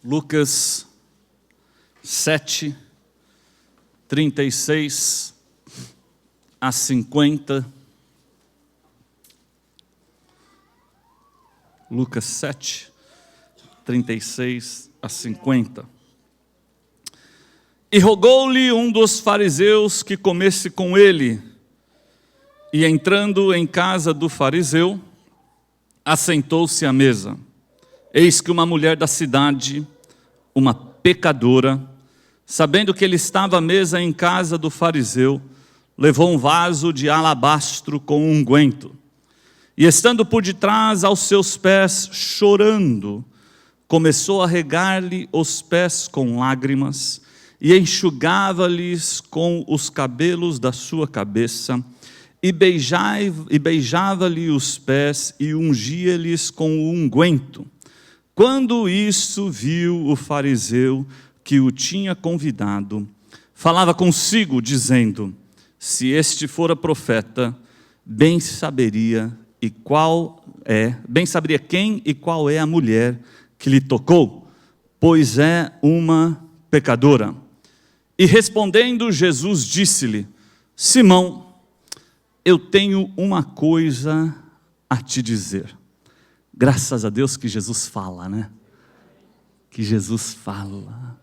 Lucas 7, 36 a 50. Lucas 7, 36 a 50. E rogou-lhe um dos fariseus que comesse com ele. E entrando em casa do fariseu, assentou-se à mesa. Eis que uma mulher da cidade, uma pecadora, sabendo que ele estava à mesa em casa do fariseu, levou um vaso de alabastro com unguento. E estando por detrás aos seus pés, chorando, começou a regar-lhe os pés com lágrimas, e enxugava-lhes com os cabelos da sua cabeça, e beijava-lhe os pés, e ungia-lhes com o unguento. Quando isso viu o fariseu que o tinha convidado, falava consigo, dizendo: se este fora profeta, bem saberia quem e qual é a mulher que lhe tocou, pois é uma pecadora. E respondendo, Jesus disse-lhe: Simão, eu tenho uma coisa a te dizer. Graças a Deus que Jesus fala, né? Que Jesus fala,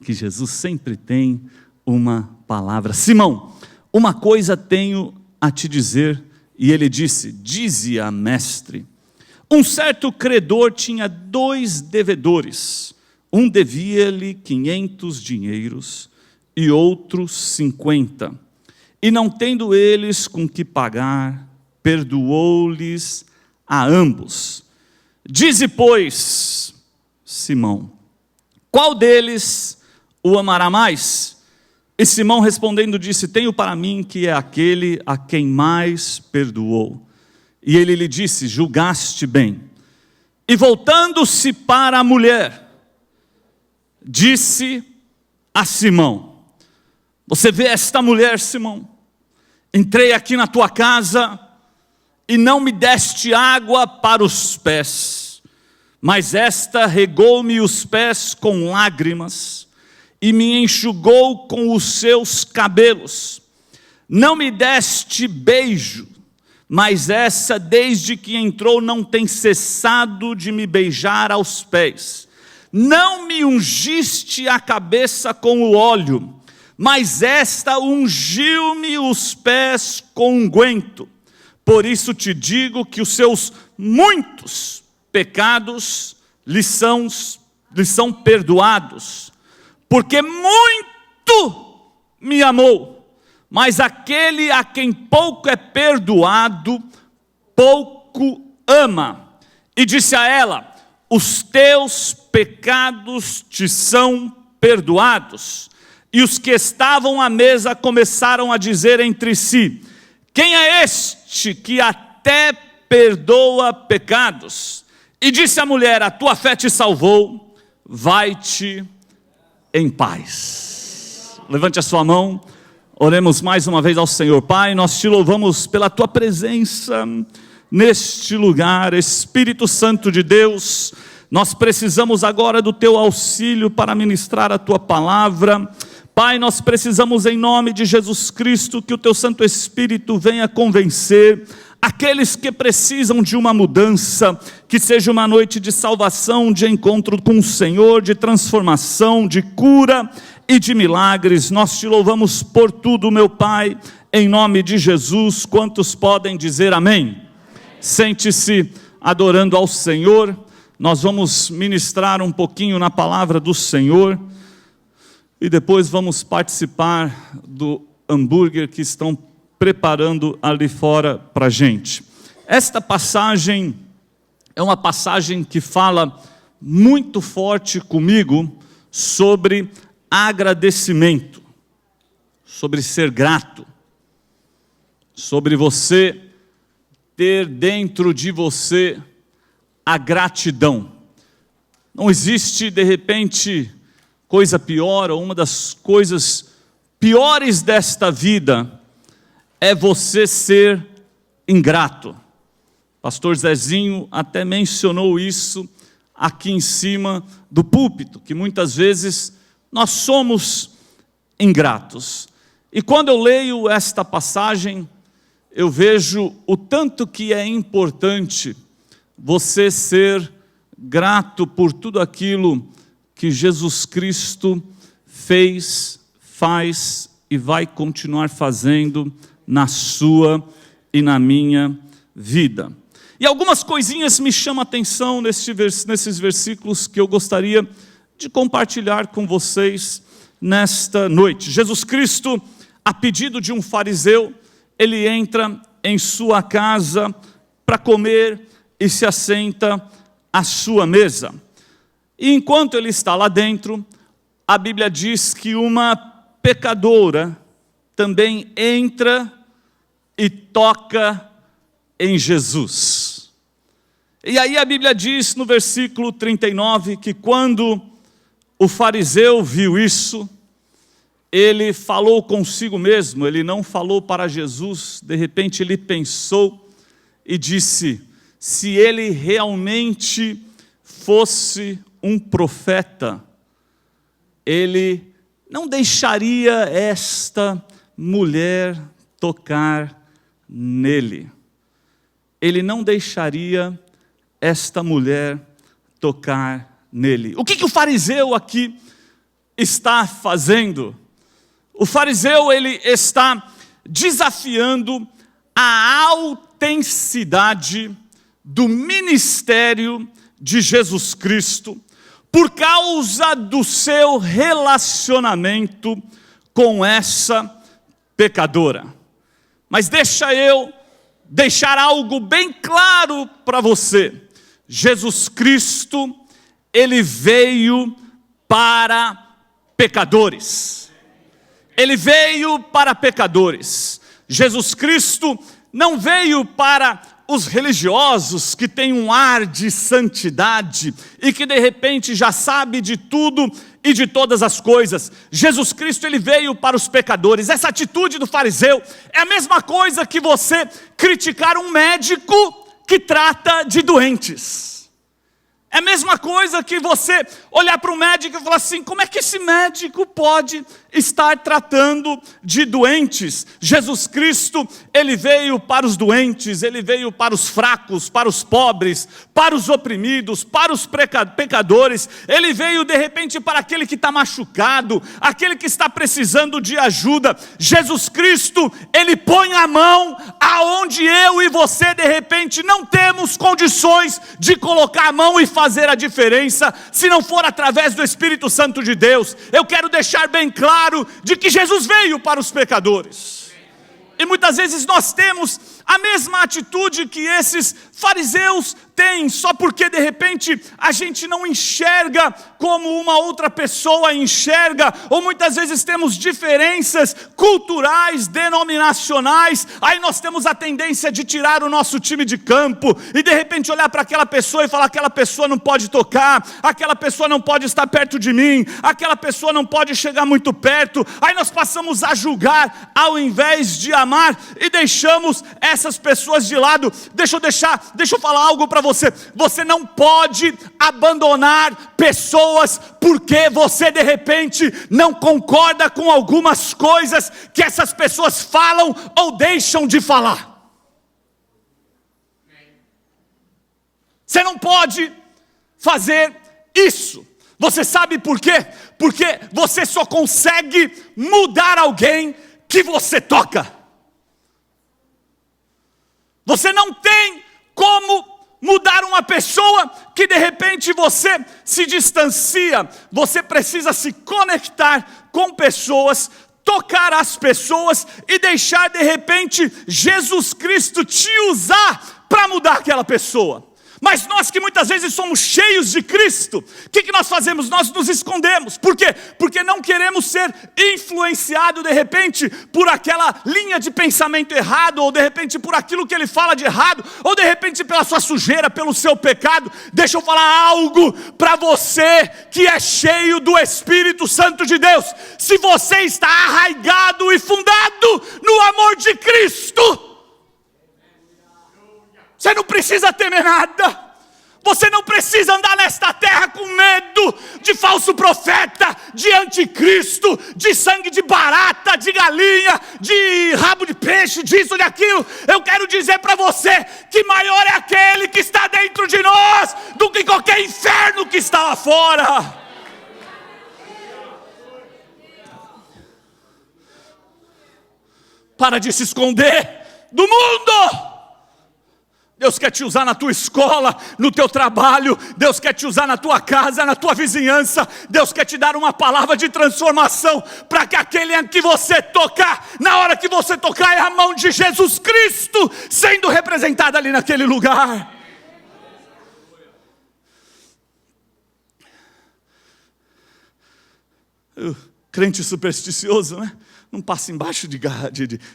que Jesus sempre tem uma palavra. Simão, uma coisa tenho a te dizer. E ele disse: dize-a, mestre. Um certo credor tinha 2 devedores. Um devia-lhe 500 dinheiros e outro 50. E não tendo eles com que pagar, perdoou-lhes a ambos. Dize, pois, Simão, qual deles o amará mais? E Simão respondendo disse: tenho para mim que é aquele a quem mais perdoou. E ele lhe disse: julgaste bem. E voltando-se para a mulher, disse a Simão: você vê esta mulher, Simão? Entrei aqui na tua casa e não me deste água para os pés, mas esta regou-me os pés com lágrimas e me enxugou com os seus cabelos. Não me deste beijo, mas essa desde que entrou não tem cessado de me beijar aos pés. Não me ungiste a cabeça com o óleo, mas esta ungiu-me os pés com unguento. Por isso te digo que os seus muitos pecados lhe são perdoados, porque muito me amou. Mas aquele a quem pouco é perdoado, pouco ama. E disse a ela: os teus pecados te são perdoados. E os que estavam à mesa começaram a dizer entre si: quem é este que até perdoa pecados? E disse a mulher: a tua fé te salvou, vai-te em paz. Levante a sua mão, oremos mais uma vez ao Senhor. Pai, nós te louvamos pela tua presença neste lugar. Espírito Santo de Deus, nós precisamos agora do teu auxílio para ministrar a tua palavra. Pai, nós precisamos em nome de Jesus Cristo que o teu Santo Espírito venha convencer aqueles que precisam de uma mudança, que seja uma noite de salvação, de encontro com o Senhor, de transformação, de cura e de milagres. Nós te louvamos por tudo, meu Pai, em nome de Jesus. Quantos podem dizer amém? Sente-se adorando ao Senhor. Nós vamos ministrar um pouquinho na palavra do Senhor e depois vamos participar do hambúrguer que estão preparando ali fora para a gente. Esta passagem é uma passagem que fala muito forte comigo sobre agradecimento, sobre ser grato, sobre você ter dentro de você a gratidão. Não existe, de repente, coisa pior, ou uma das coisas piores desta vida é você ser ingrato. Pastor Zezinho até mencionou isso aqui em cima do púlpito, que muitas vezes nós somos ingratos. E quando eu leio esta passagem, eu vejo o tanto que é importante você ser grato por tudo aquilo que Jesus Cristo fez, faz e vai continuar fazendo na sua e na minha vida. E algumas coisinhas me chamam a atenção nesses versículos que eu gostaria de compartilhar com vocês nesta noite. Jesus Cristo, a pedido de um fariseu, ele entra em sua casa para comer e se assenta à sua mesa. E enquanto ele está lá dentro, a Bíblia diz que uma pecadora também entra e toca em Jesus. E aí a Bíblia diz no versículo 39 que quando o fariseu viu isso, ele falou consigo mesmo, ele não falou para Jesus, de repente ele pensou e disse: se ele realmente fosse um profeta, ele não deixaria esta mulher tocar nele. Ele não deixaria esta mulher tocar nele. O que o fariseu aqui está fazendo? O fariseu, ele está desafiando a autenticidade do ministério de Jesus Cristo por causa do seu relacionamento com essa pecadora. Mas deixa eu deixar algo bem claro para você. Jesus Cristo, ele veio para pecadores. Ele veio para pecadores. Jesus Cristo não veio para os religiosos que têm um ar de santidade e que de repente já sabe de tudo e de todas as coisas. Jesus Cristo, ele veio para os pecadores. Essa atitude do fariseu é a mesma coisa que você criticar um médico que trata de doentes. É a mesma coisa que você olhar para um médico e falar assim: como é que esse médico pode estar tratando de doentes? Jesus Cristo, ele veio para os doentes, ele veio para os fracos, para os pobres, para os oprimidos, para os pecadores. Ele veio de repente para aquele que está machucado, aquele que está precisando de ajuda. Jesus Cristo, ele põe a mão aonde eu e você de repente não temos condições de colocar a mão e fazer a diferença, se não for através do Espírito Santo de Deus. Eu quero deixar bem claro de que Jesus veio para os pecadores. E muitas vezes nós temos a mesma atitude que esses fariseus têm, só porque de repente a gente não enxerga como uma outra pessoa enxerga, ou muitas vezes temos diferenças culturais, denominacionais, aí nós temos a tendência de tirar o nosso time de campo, e de repente olhar para aquela pessoa e falar: aquela pessoa não pode tocar, aquela pessoa não pode estar perto de mim, aquela pessoa não pode chegar muito perto. Aí nós passamos a julgar ao invés de amar, e deixamos essas pessoas de lado. Deixa eu falar algo para você. Você não pode abandonar pessoas porque você de repente não concorda com algumas coisas que essas pessoas falam ou deixam de falar. Você não pode fazer isso. Você sabe por quê? Porque você só consegue mudar alguém que você toca. Você não tem como mudar uma pessoa que de repente você se distancia. Você precisa se conectar com pessoas, tocar as pessoas e deixar de repente Jesus Cristo te usar para mudar aquela pessoa. Mas nós que muitas vezes somos cheios de Cristo, o que nós fazemos? Nós nos escondemos. Por quê? Porque não queremos ser influenciados de repente por aquela linha de pensamento errado, ou de repente por aquilo que ele fala de errado, ou de repente pela sua sujeira, pelo seu pecado. Deixa eu falar algo para você que é cheio do Espírito Santo de Deus. Se você está arraigado e fundado no amor de Cristo, você não precisa temer nada. Você não precisa andar nesta terra com medo de falso profeta, de anticristo, de sangue de barata, de galinha, de rabo de peixe, disso, de aquilo. Eu quero dizer para você que maior é aquele que está dentro de nós do que qualquer inferno que está lá fora. Para de se esconder do mundo. Deus quer te usar na tua escola, no teu trabalho. Deus quer te usar na tua casa, na tua vizinhança. Deus quer te dar uma palavra de transformação, para que aquele em que você tocar, na hora que você tocar, é a mão de Jesus Cristo sendo representada ali naquele lugar. Crente supersticioso, né? Não passa embaixo de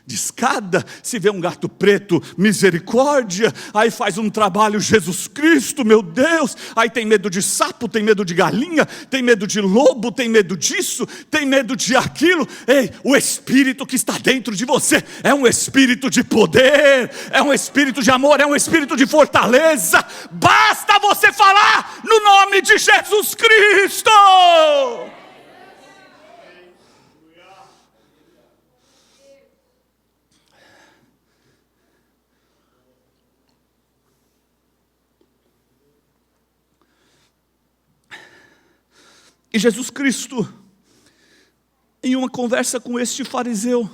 escada. Se vê um gato preto, misericórdia. Aí faz um trabalho, Jesus Cristo, meu Deus. Aí tem medo de sapo, tem medo de galinha, tem medo de lobo, tem medo disso, tem medo de aquilo. Ei, o Espírito que está dentro de você é um Espírito de poder, é um Espírito de amor, é um Espírito de fortaleza. Basta você falar no nome de Jesus Cristo. E Jesus Cristo, em uma conversa com este fariseu,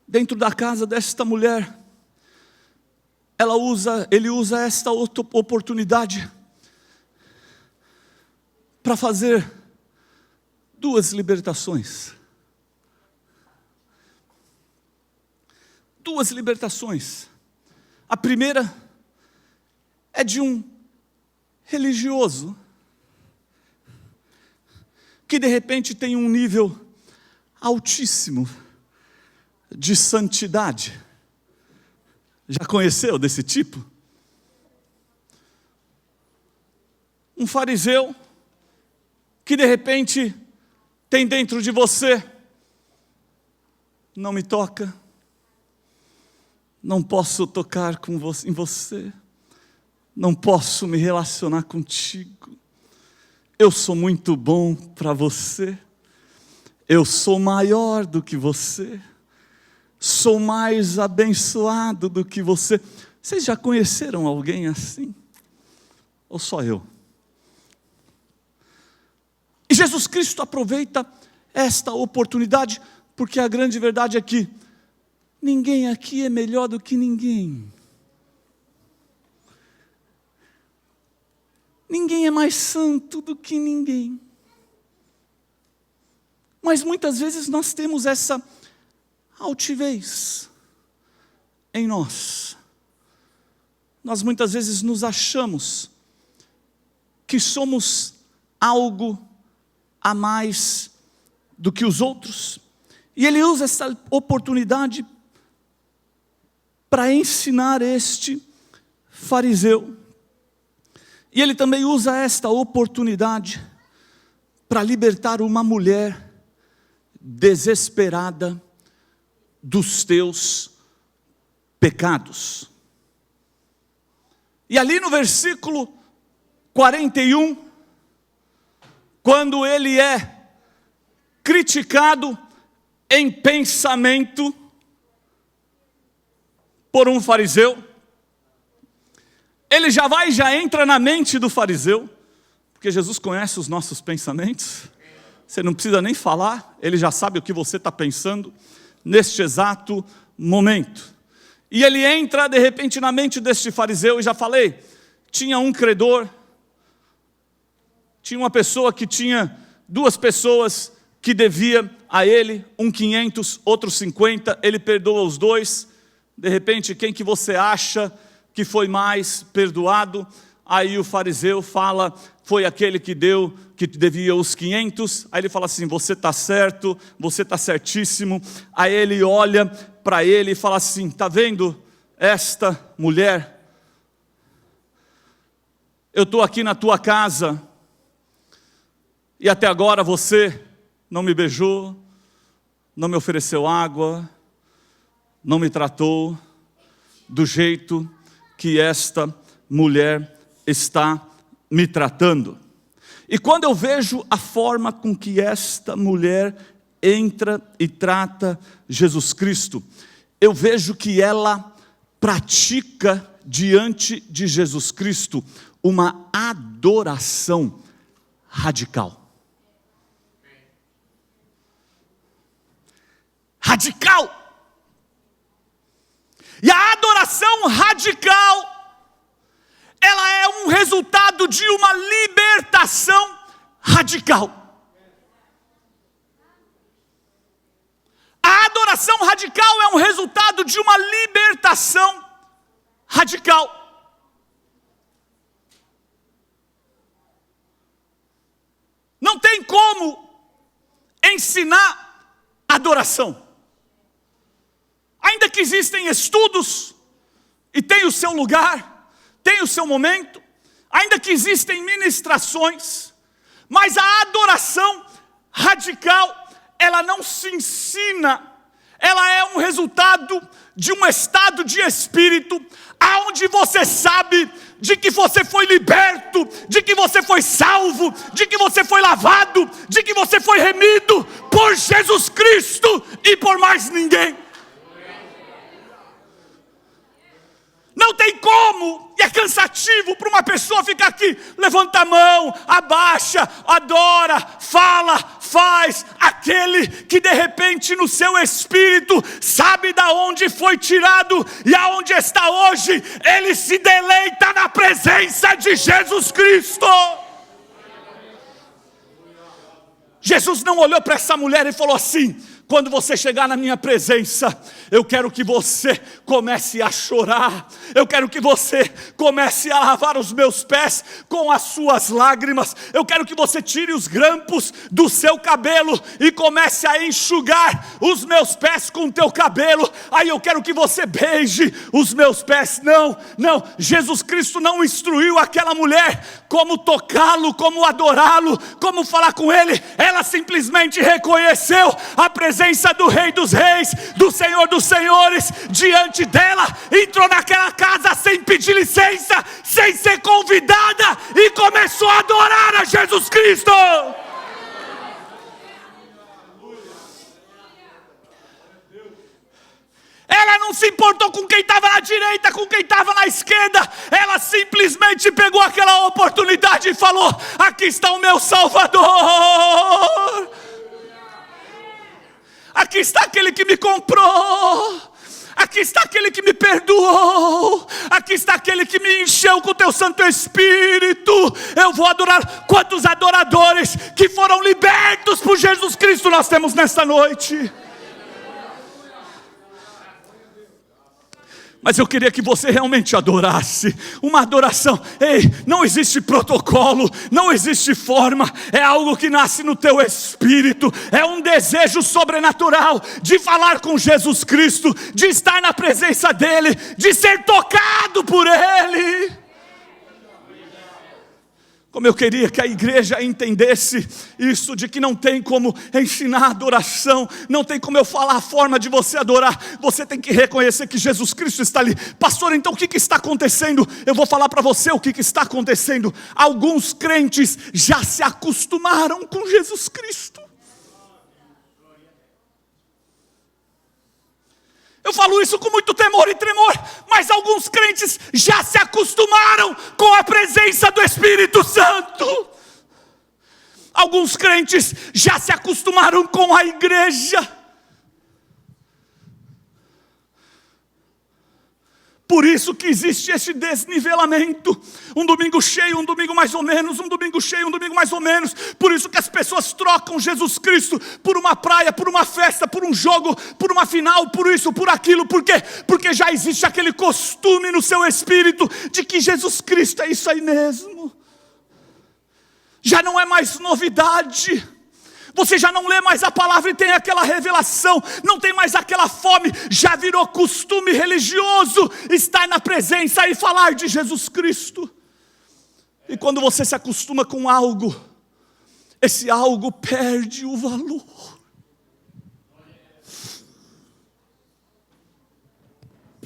dentro da casa desta mulher, ele usa esta outra oportunidade para fazer duas libertações. Duas libertações. A primeira é de um religioso que de repente tem um nível altíssimo de santidade. Já conheceu desse tipo? Um fariseu que de repente tem dentro de você: não me toca, não posso tocar em você, não posso me relacionar contigo. Eu sou muito bom para você, eu sou maior do que você, sou mais abençoado do que você. Vocês já conheceram alguém assim? Ou só eu? E Jesus Cristo aproveita esta oportunidade, porque a grande verdade é que ninguém aqui é melhor do que ninguém. Ninguém é mais santo do que ninguém. Mas muitas vezes nós temos essa altivez em nós. Nós muitas vezes nos achamos que somos algo a mais do que os outros. E ele usa essa oportunidade para ensinar este fariseu. E ele também usa esta oportunidade para libertar uma mulher desesperada dos teus pecados. E ali no versículo 41, quando ele é criticado em pensamento por um fariseu, ele já entra na mente do fariseu, porque Jesus conhece os nossos pensamentos. Você não precisa nem falar, ele já sabe o que você está pensando neste exato momento. E ele entra de repente na mente deste fariseu, e já falei, tinha um credor, tinha uma pessoa que tinha duas pessoas que devia a ele, um 500, outro 50, ele perdoa os dois. De repente, quem que você acha que foi mais perdoado? Aí o fariseu fala, foi aquele que devia os 500. Aí ele fala assim, você está certo, você está certíssimo. Aí ele olha para ele e fala assim, está vendo esta mulher? Eu estou aqui na tua casa, e até agora você não me beijou, não me ofereceu água, não me tratou do jeito que esta mulher está me tratando. E quando eu vejo a forma com que esta mulher entra e trata Jesus Cristo, eu vejo que ela pratica diante de Jesus Cristo uma adoração radical. Radical! E a adoração radical, ela é um resultado de uma libertação radical. A adoração radical é um resultado de uma libertação radical. Não tem como ensinar adoração. Ainda que existem estudos, e tem o seu lugar, tem o seu momento, ainda que existem ministrações, mas a adoração radical, ela não se ensina, ela é um resultado de um estado de espírito, aonde você sabe de que você foi liberto, de que você foi salvo, de que você foi lavado, de que você foi remido por Jesus Cristo e por mais ninguém. Não tem como, e é cansativo para uma pessoa ficar aqui, levanta a mão, abaixa, adora, fala, faz. Aquele que de repente no seu espírito sabe de onde foi tirado e aonde está hoje, ele se deleita na presença de Jesus Cristo. Jesus não olhou para essa mulher e falou assim: quando você chegar na minha presença, eu quero que você comece a chorar, eu quero que você comece a lavar os meus pés com as suas lágrimas, eu quero que você tire os grampos do seu cabelo e comece a enxugar os meus pés com o teu cabelo, aí eu quero que você beije os meus pés. Não, Jesus Cristo não instruiu aquela mulher como tocá-lo, como adorá-lo, como falar com ele. Ela simplesmente reconheceu a presença do Rei dos Reis, do Senhor dos Senhores diante dela, entrou naquela casa sem pedir licença, sem ser convidada, e começou a adorar a Jesus Cristo. Ela não se importou com quem estava na direita, com quem estava na esquerda. Ela simplesmente pegou aquela oportunidade e falou: aqui está o meu Salvador, aqui está aquele que me comprou, aqui está aquele que me perdoou, aqui está aquele que me encheu com o teu Santo Espírito. Eu vou adorar. Quantos adoradores que foram libertos por Jesus Cristo nós temos nesta noite? Mas eu queria que você realmente adorasse, uma adoração. Ei, não existe protocolo, não existe forma, é algo que nasce no teu espírito, é um desejo sobrenatural de falar com Jesus Cristo, de estar na presença dEle, de ser tocado por Ele. Como eu queria que a igreja entendesse isso, de que não tem como ensinar adoração, não tem como eu falar a forma de você adorar, você tem que reconhecer que Jesus Cristo está ali. Pastor, então o que está acontecendo? Eu vou falar para você o que está acontecendo. Alguns crentes já se acostumaram com Jesus Cristo. Eu falo isso com muito temor e tremor, mas alguns crentes já se acostumaram com a presença do Espírito Santo. Alguns crentes já se acostumaram com a igreja. Por isso que existe esse desnivelamento. Um domingo cheio, um domingo mais ou menos, um domingo cheio, um domingo mais ou menos. Por isso que as pessoas trocam Jesus Cristo por uma praia, por uma festa, por um jogo, por uma final, por isso, por aquilo. Por quê? Porque já existe aquele costume no seu espírito de que Jesus Cristo é isso aí mesmo. Já não é mais novidade. Você já não lê mais a palavra e tem aquela revelação, não tem mais aquela fome, já virou costume religioso estar na presença e falar de Jesus Cristo. E quando você se acostuma com algo, esse algo perde o valor.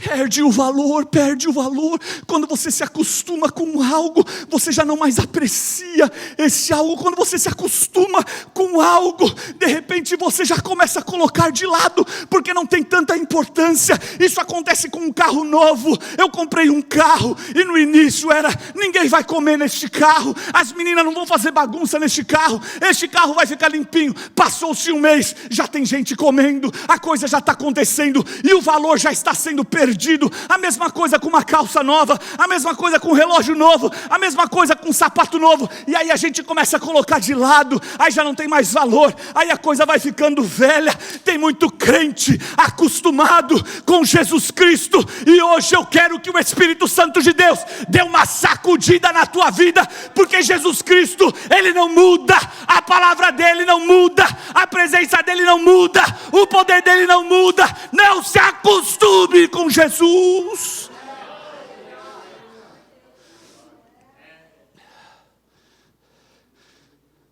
Perde o valor. Quando você se acostuma com algo, você já não mais aprecia esse algo. Quando você se acostuma com algo, de repente você já começa a colocar de lado, porque não tem tanta importância. Isso acontece com um carro novo. Eu comprei um carro e no início era: ninguém vai comer neste carro, as meninas não vão fazer bagunça neste carro, este carro vai ficar limpinho. Passou-se um mês, já tem gente comendo, a coisa já está acontecendo e o valor já está sendo perdido. A mesma coisa com uma calça nova, a mesma coisa com um relógio novo, a mesma coisa com um sapato novo. E aí a gente começa a colocar de lado, aí já não tem mais valor, aí a coisa vai ficando velha. Tem muito crente acostumado com Jesus Cristo, e hoje eu quero que o Espírito Santo de Deus dê uma sacudida na tua vida, porque Jesus Cristo, Ele não muda, a palavra dEle não muda, a presença dEle não muda, o poder dEle não muda. Não se acostume com Jesus.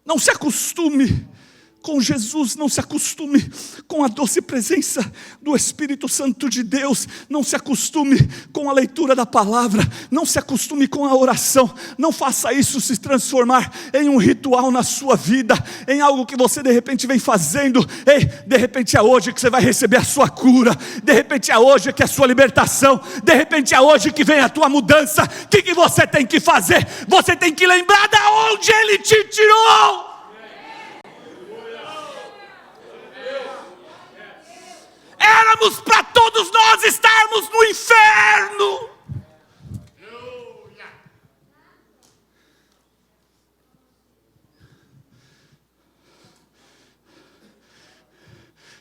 Não se acostume com Jesus, não se acostume com a doce presença do Espírito Santo de Deus, não se acostume com a leitura da palavra, não se acostume com a oração. Não faça isso se transformar em um ritual na sua vida, em algo que você de repente vem fazendo. Ei, de repente é hoje que você vai receber a sua cura, de repente é hoje que é a sua libertação, de repente é hoje que vem a tua mudança. O que você tem que fazer? Você tem que lembrar de onde Ele te tirou. Éramos para todos nós estarmos no inferno.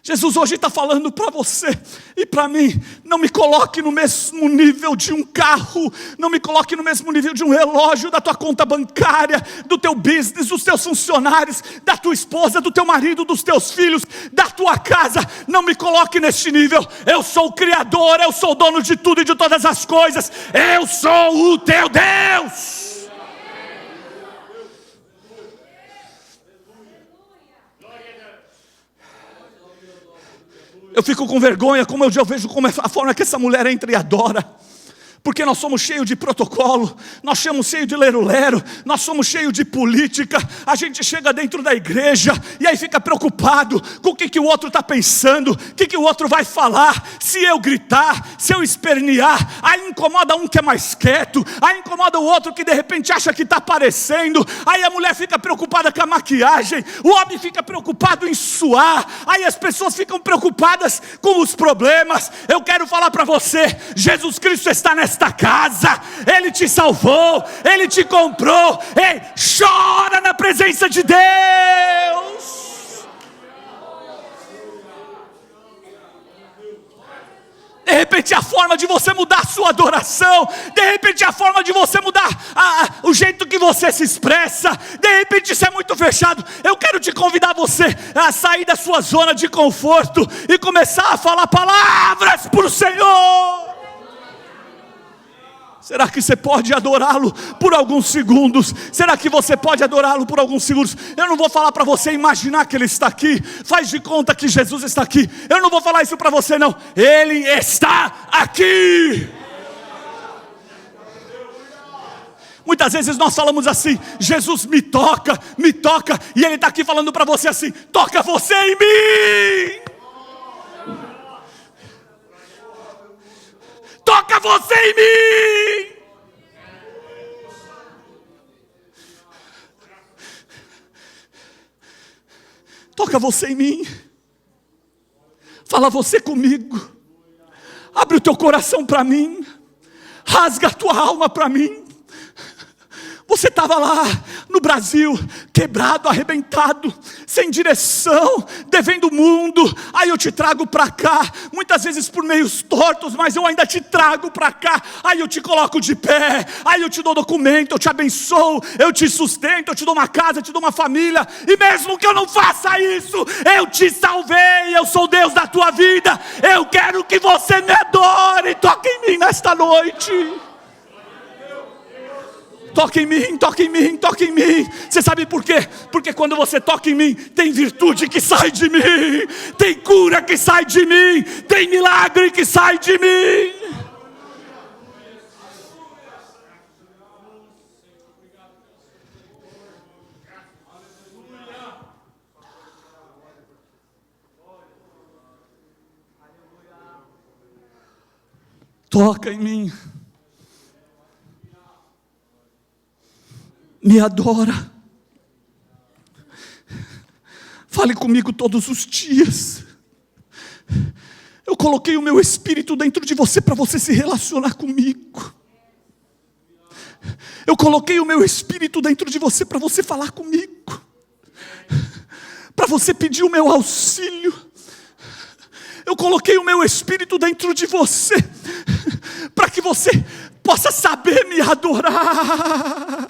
Jesus hoje está falando para você e para mim: não me coloque no mesmo nível de um carro, não me coloque no mesmo nível de um relógio, da tua conta bancária, do teu business, dos teus funcionários, da tua esposa, do teu marido, dos teus filhos, da tua casa. Não me coloque neste nível. Eu sou o Criador, eu sou o dono de tudo e de todas as coisas, eu sou o teu Deus. Eu fico com vergonha, como eu vejo como é a forma que essa mulher entra e adora. Porque nós somos cheios de protocolo, nós somos cheios de lero-lero, nós somos cheios de política. A gente chega dentro da igreja e aí fica preocupado com o que o outro está pensando, o que o outro vai falar. Se eu gritar, se eu espernear, aí incomoda um que é mais quieto, aí incomoda o outro que de repente acha que está aparecendo. Aí a mulher fica preocupada com a maquiagem, o homem fica preocupado em suar, aí as pessoas ficam preocupadas com os problemas. Eu quero falar para você: Jesus Cristo está nessa casa, Ele te salvou, Ele te comprou. Ei, chora na presença de Deus. De repente a forma de você mudar a sua adoração, de repente a forma de você mudar o jeito que você se expressa, de repente isso é muito fechado. Eu quero te convidar você a sair da sua zona de conforto e começar a falar palavras para o Senhor. Será que você pode adorá-lo por alguns segundos? Será que você pode adorá-lo por alguns segundos? Eu não vou falar para você imaginar que Ele está aqui. Faz de conta que Jesus está aqui. Eu não vou falar isso para você não. Ele está aqui. Muitas vezes nós falamos assim: Jesus me toca, e Ele está aqui falando para você assim: toca você em mim. Toca você em mim. Toca você em mim. Fala você comigo. Abre o teu coração para mim. Rasga a tua alma para mim. Você estava lá no Brasil, quebrado, arrebentado, sem direção, devendo o mundo. Aí eu te trago para cá, muitas vezes por meios tortos, mas eu ainda te trago para cá. Aí eu te coloco de pé, aí eu te dou documento, eu te abençoo, eu te sustento, eu te dou uma casa, eu te dou uma família. E mesmo que eu não faça isso, eu te salvei, eu sou o Deus da tua vida. Eu quero que você me adore. Toque em mim nesta noite. Toque em mim, toque em mim, toque em mim. Você sabe por quê? Porque quando você toca em mim, tem virtude que sai de mim, tem cura que sai de mim, tem milagre que sai de mim. Toca em mim. Me adora. Fale comigo todos os dias. Eu coloquei o meu espírito dentro de você para você se relacionar comigo. Eu coloquei o meu espírito dentro de você para você falar comigo. Para você pedir o meu auxílio. Eu coloquei o meu espírito dentro de você para que você possa saber me adorar.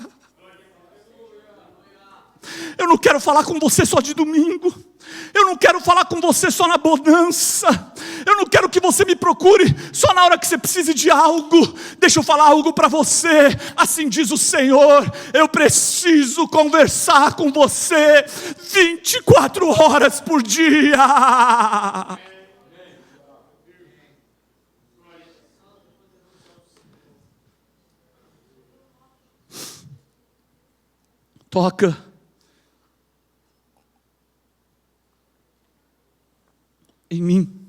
Eu não quero falar com você só de domingo. Eu não quero falar com você só na bonança. Eu não quero que você me procure só na hora que você precise de algo. Deixa eu falar algo para você. Assim diz o Senhor: eu preciso conversar com você 24 horas por dia. Toca em mim.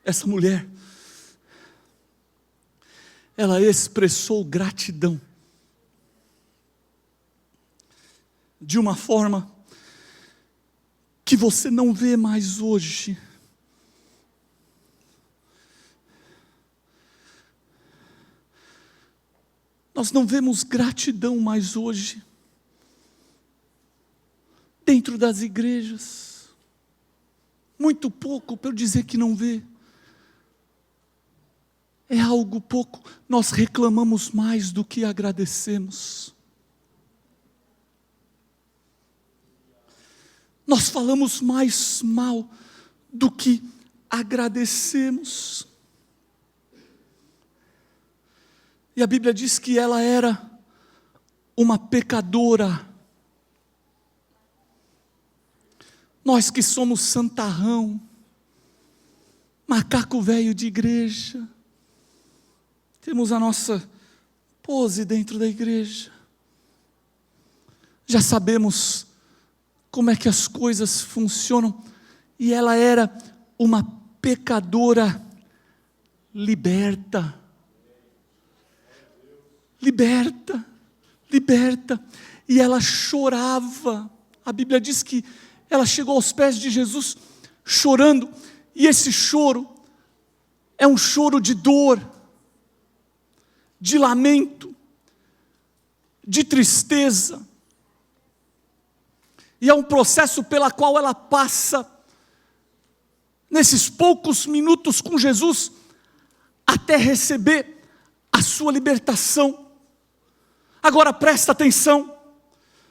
Essa mulher, ela expressou gratidão de uma forma que você não vê mais hoje. Nós não vemos gratidão mais hoje dentro das igrejas. Muito pouco, para eu dizer que não vê. É algo pouco. Nós reclamamos mais do que agradecemos. Nós falamos mais mal do que agradecemos. E a Bíblia diz que ela era uma pecadora. Nós que somos santarrão, macaco velho de igreja, temos a nossa pose dentro da igreja. Já sabemos como é que as coisas funcionam. E ela era uma pecadora liberta. Liberta, liberta. E ela chorava. A Bíblia diz que ela chegou aos pés de Jesus chorando. E esse choro é um choro de dor, de lamento, de tristeza. E é um processo pela qual ela passa nesses poucos minutos com Jesus até receber a sua libertação. Agora presta atenção,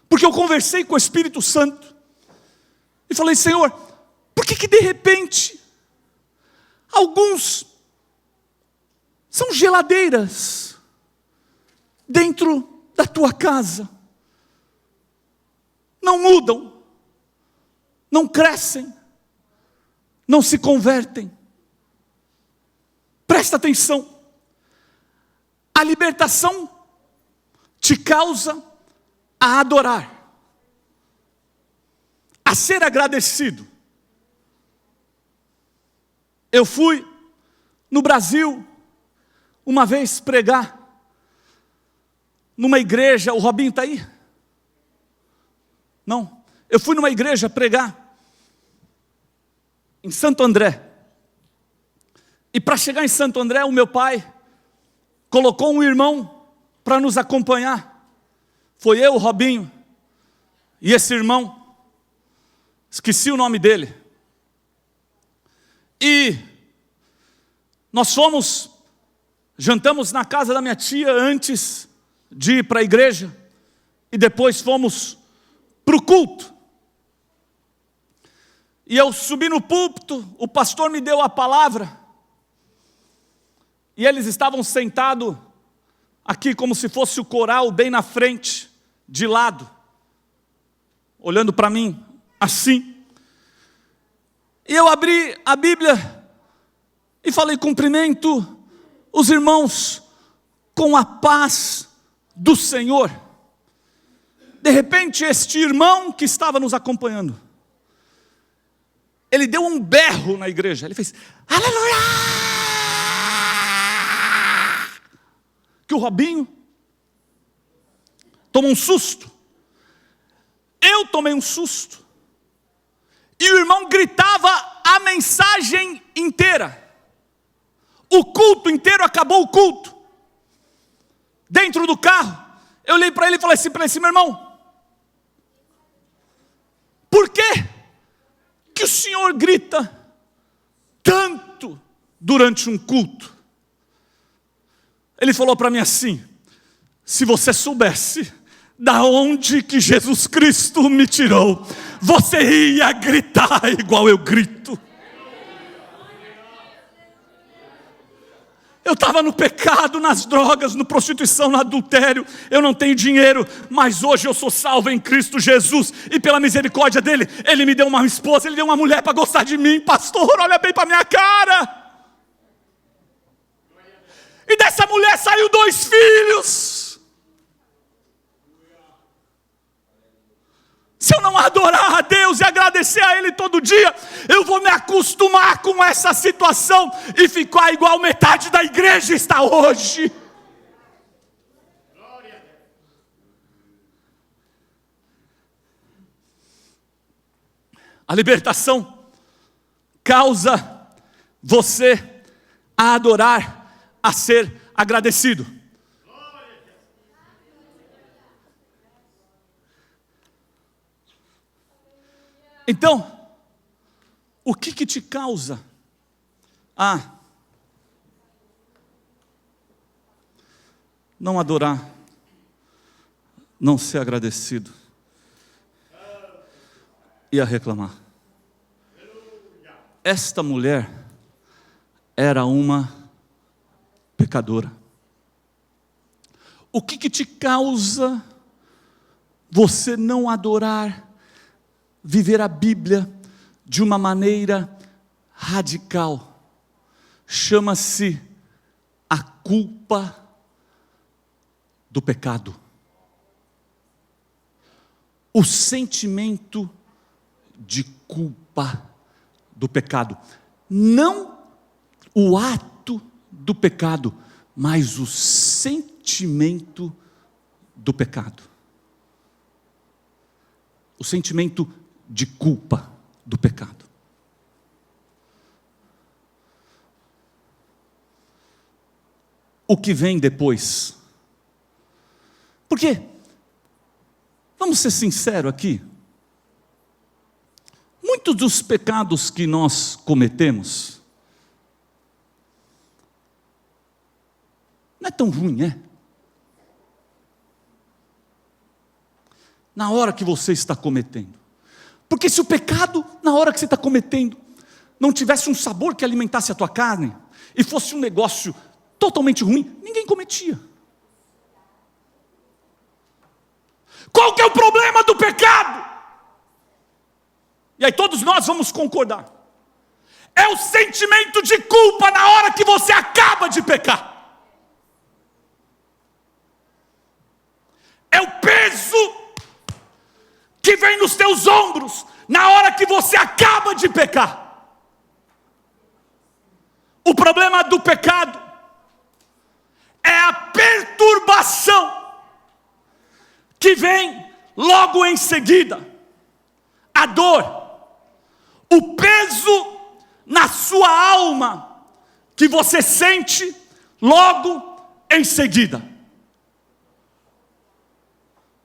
porque eu conversei com o Espírito Santo e falei: Senhor, por que de repente alguns são geladeiras dentro da tua casa, não mudam, não crescem, não se convertem? Presta atenção. A libertação te causa a adorar, a ser agradecido. Eu fui no Brasil uma vez pregar numa igreja. O Robinho está aí? Não. Eu fui numa igreja pregar em Santo André. E para chegar em Santo André, o meu pai colocou um irmão para nos acompanhar. Foi eu, o Robinho, e esse irmão, esqueci o nome dele. E nós fomos, jantamos na casa da minha tia antes de ir para a igreja, e depois fomos para o culto. E eu subi no púlpito, o pastor me deu a palavra, e eles estavam sentados aqui como se fosse o coral bem na frente, de lado, olhando para mim, assim. E eu abri a Bíblia e falei: cumprimento os irmãos com a paz do Senhor. De repente, este irmão que estava nos acompanhando, ele deu um berro na igreja. Ele fez: aleluia! que o Robinho tomou um susto. Eu tomei um susto. E o irmão gritava a mensagem inteira. O culto inteiro, acabou o culto. Dentro do carro, eu olhei para ele e falei assim para esse meu irmão: por que o senhor grita tanto durante um culto? Ele falou para mim assim: se você soubesse da onde que Jesus Cristo me tirou, você ia gritar igual eu grito. Eu estava no pecado, nas drogas, na prostituição, no adultério. Eu não tenho dinheiro, mas hoje eu sou salvo em Cristo Jesus. E pela misericórdia dele, ele me deu uma esposa, ele deu uma mulher para gostar de mim. Pastor, olha bem para minha cara. E dessa mulher saiu 2 filhos. Se eu não adorar a Deus e agradecer a Ele todo dia, eu vou me acostumar com essa situação e ficar igual metade da igreja está hoje. A libertação causa você a adorar, a ser agradecido. Então, o que te causa a não adorar, não ser agradecido e a reclamar? Esta mulher era uma pecadora. O que te causa você não adorar, viver a Bíblia de uma maneira radical? Chama-se a culpa do pecado. O sentimento de culpa do pecado. Não o ato do pecado, mas o sentimento do pecado. O sentimento de culpa do pecado. O que vem depois? Porque, vamos ser sinceros aqui, muitos dos pecados que nós cometemos não é tão ruim, é? Na hora que você está cometendo. Porque se o pecado, na hora que você está cometendo, não tivesse um sabor que alimentasse a tua carne, e fosse um negócio totalmente ruim, ninguém cometia. Qual que é o problema do pecado? E aí todos nós vamos concordar. É o sentimento de culpa na hora que você acaba de pecar. É o peso que vem nos teus ombros na hora que você acaba de pecar. O problema do pecado é a perturbação que vem logo em seguida. A dor, o peso na sua alma que você sente logo em seguida.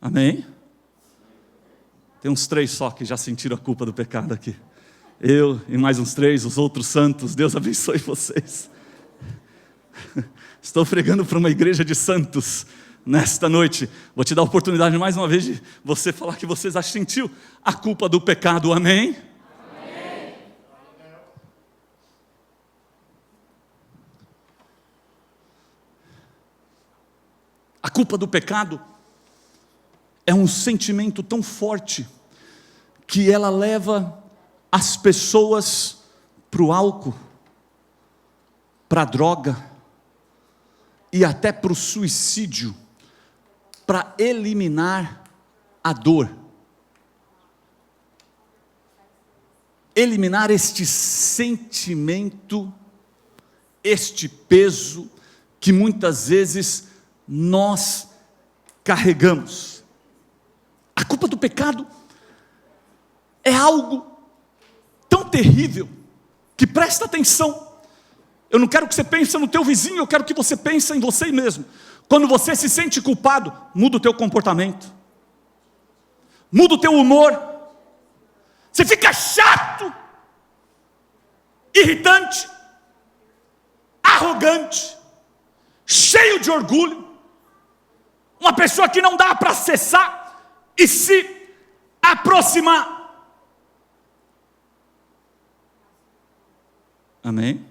Amém? Tem uns 3 só que já sentiram a culpa do pecado aqui. Eu e mais uns 3, os outros santos. Deus abençoe vocês. Estou pregando para uma igreja de santos nesta noite. Vou te dar a oportunidade mais uma vez de você falar que você já sentiu a culpa do pecado. Amém? Amém. A culpa do pecado é um sentimento tão forte que ela leva as pessoas para o álcool, para a droga e até para o suicídio, para eliminar a dor. Eliminar este sentimento, este peso que muitas vezes nós carregamos. A culpa do pecado é algo tão terrível que, presta atenção, eu não quero que você pense no teu vizinho, eu quero que você pense em você mesmo. Quando você se sente culpado, muda o teu comportamento, muda o teu humor, você fica chato, irritante, arrogante, cheio de orgulho, uma pessoa que não dá para acessar e se aproximar. Amém?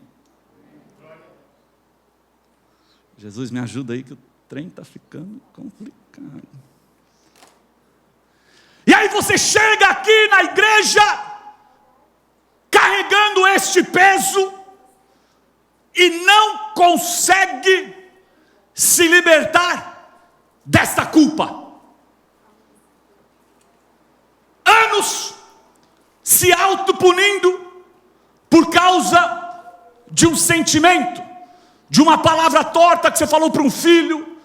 Jesus, me ajuda aí que o trem está ficando complicado. E aí você chega aqui na igreja carregando este peso e não consegue se libertar desta culpa. Anos se autopunindo por causa de um sentimento, de uma palavra torta que você falou para um filho,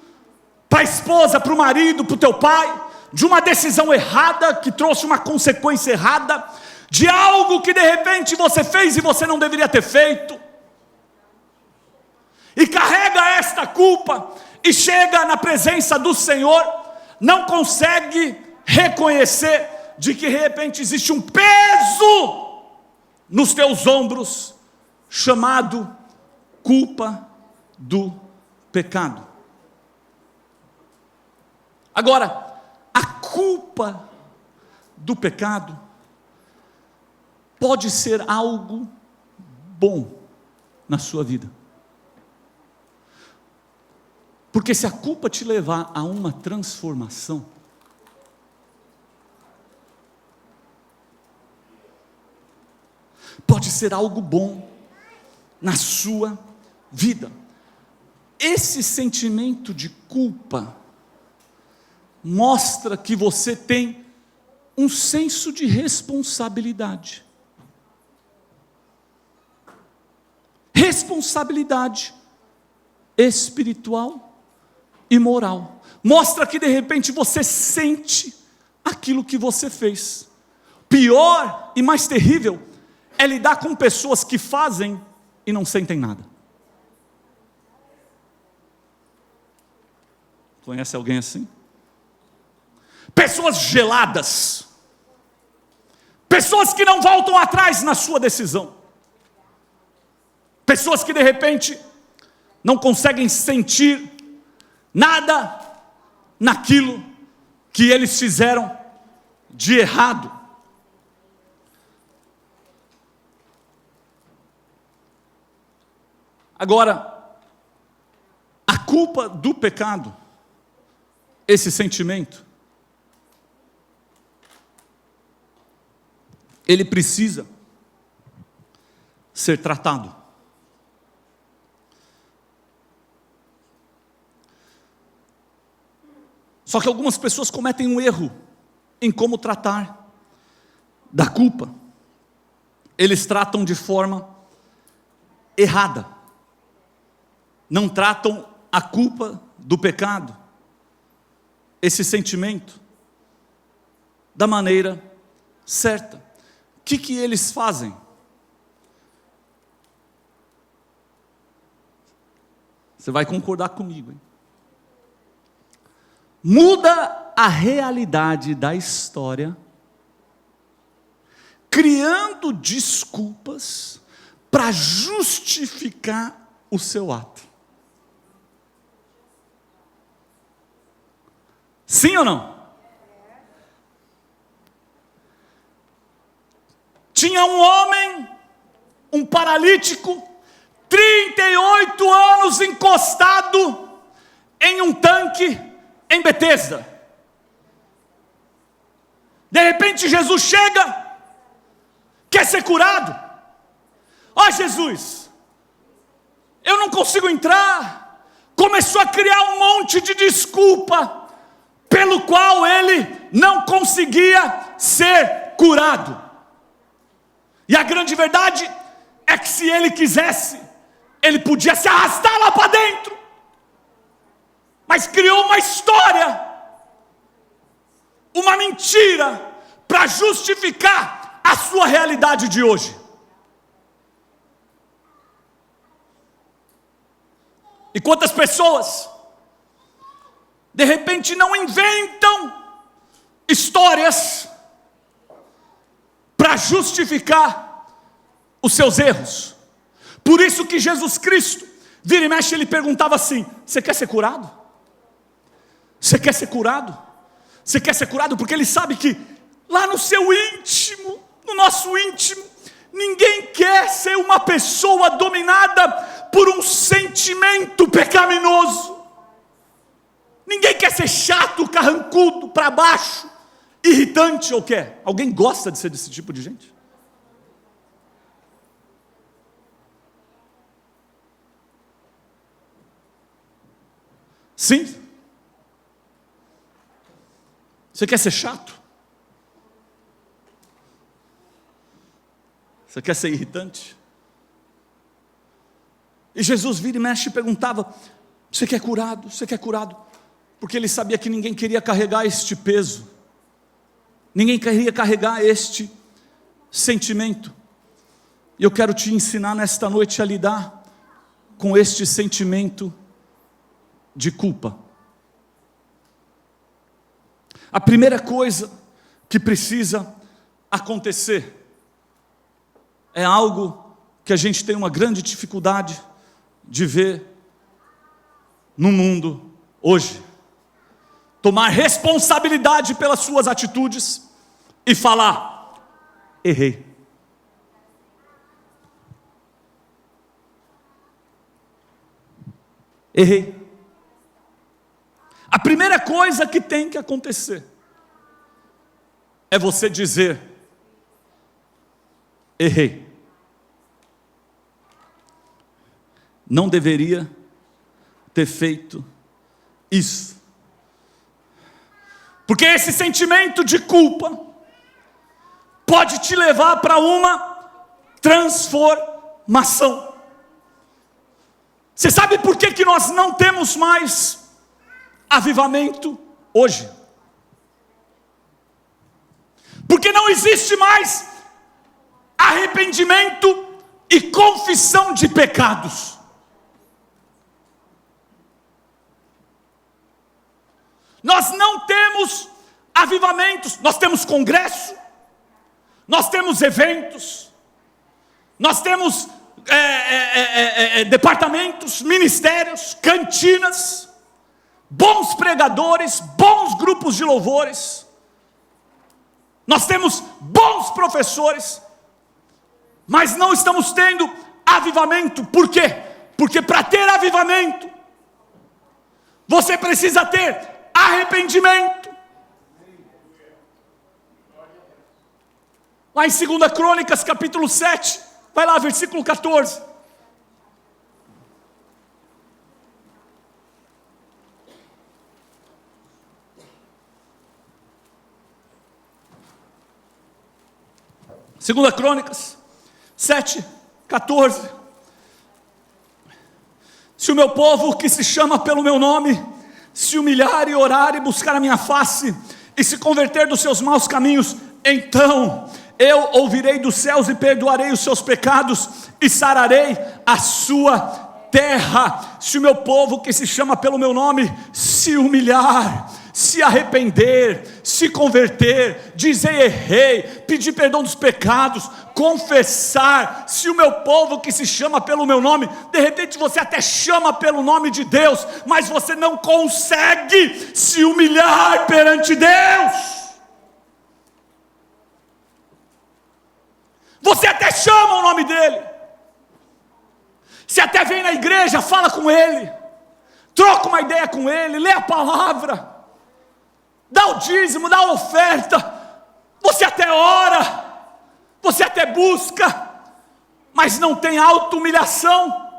para a esposa, para o marido, para o teu pai, de uma decisão errada que trouxe uma consequência errada, de algo que de repente você fez e você não deveria ter feito, e carrega esta culpa, e chega na presença do Senhor, não consegue reconhecer de que de repente existe um peso nos teus ombros, chamado culpa do pecado. Agora, a culpa do pecado pode ser algo bom na sua vida. Porque se a culpa te levar a uma transformação, pode ser algo bom na sua vida. Esse sentimento de culpa mostra que você tem um senso de responsabilidade. Responsabilidade espiritual e moral. Mostra que de repente você sente aquilo que você fez. Pior e mais terrível é lidar com pessoas que fazem e não sentem nada. Conhece alguém assim? Pessoas geladas, pessoas que não voltam atrás na sua decisão, pessoas que de repente não conseguem sentir nada naquilo que eles fizeram de errado. Agora, a culpa do pecado, esse sentimento, ele precisa ser tratado. Só que algumas pessoas cometem um erro em como tratar da culpa. Eles tratam de forma errada. Não tratam a culpa do pecado, esse sentimento, da maneira certa. O que eles fazem? Você vai concordar comigo, hein? Muda a realidade da história, criando desculpas para justificar o seu ato. Sim ou não? Tinha um homem, um paralítico, 38 anos encostado em um tanque em Betesda. De repente Jesus chega, quer ser curado. Ó Jesus, eu não consigo entrar. Começou a criar um monte de desculpa pelo qual ele não conseguia ser curado. E a grande verdade é que se ele quisesse, ele podia se arrastar lá para dentro. mas criou uma história, uma mentira, para justificar a sua realidade de hoje. E quantas pessoas, de repente, não inventam histórias para justificar os seus erros. Por isso que Jesus Cristo, vira e mexe, ele perguntava assim: você quer ser curado? Você quer ser curado? Você quer ser curado? Porque ele sabe que lá no seu íntimo, no nosso íntimo, ninguém quer ser uma pessoa dominada por um sentimento pecaminoso. Ninguém quer ser chato, carrancudo, para baixo, irritante, ou quer? Alguém gosta de ser desse tipo de gente? Sim? Você quer ser chato? Você quer ser irritante? E Jesus vira e mexe e perguntava: você quer curado? Você quer curado? Porque ele sabia que ninguém queria carregar este peso, ninguém queria carregar este sentimento. E eu quero te ensinar nesta noite a lidar com este sentimento de culpa. A primeira coisa que precisa acontecer é algo que a gente tem uma grande dificuldade de ver no mundo hoje: tomar responsabilidade pelas suas atitudes e falar: errei. Errei. A primeira coisa que tem que acontecer é você dizer: errei. Não deveria ter feito isso. Porque esse sentimento de culpa pode te levar para uma transformação. Você sabe por que nós não temos mais avivamento hoje? Porque não existe mais arrependimento e confissão de pecados. Nós não temos avivamentos. Nós temos congresso, nós temos eventos, nós temos departamentos, ministérios, cantinas, bons pregadores, bons grupos de louvores, nós temos bons professores, mas não estamos tendo avivamento. Por quê? Porque para ter avivamento, você precisa ter arrependimento. Lá em 2 Crônicas, capítulo 7, vai lá, versículo 14. Segunda Crônicas 7, 14. Se o meu povo, que se chama pelo meu nome, se humilhar e orar e buscar a minha face, e se converter dos seus maus caminhos, então eu ouvirei dos céus e perdoarei os seus pecados e sararei a sua terra. Se o meu povo, que se chama pelo meu nome, se humilhar, se arrepender, se converter, dizer errei, pedir perdão dos pecados, confessar. Se o meu povo, que se chama pelo meu nome, de repente você até chama pelo nome de Deus, mas você não consegue se humilhar perante Deus. Você até chama o nome dele, você até vem na igreja, fala com ele, troca uma ideia com ele, lê a palavra, dá o dízimo, dá a oferta, você até ora, você até busca, mas não tem auto-humilhação,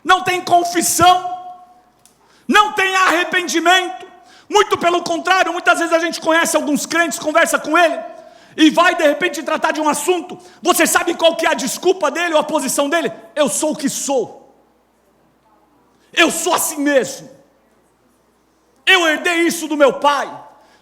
não tem confissão, não tem arrependimento. Muito pelo contrário, muitas vezes a gente conhece alguns crentes, conversa com ele, e vai de repente tratar de um assunto. Você sabe qual que é a desculpa dele ou a posição dele? Eu sou o que sou, eu sou assim mesmo. Eu herdei isso do meu pai,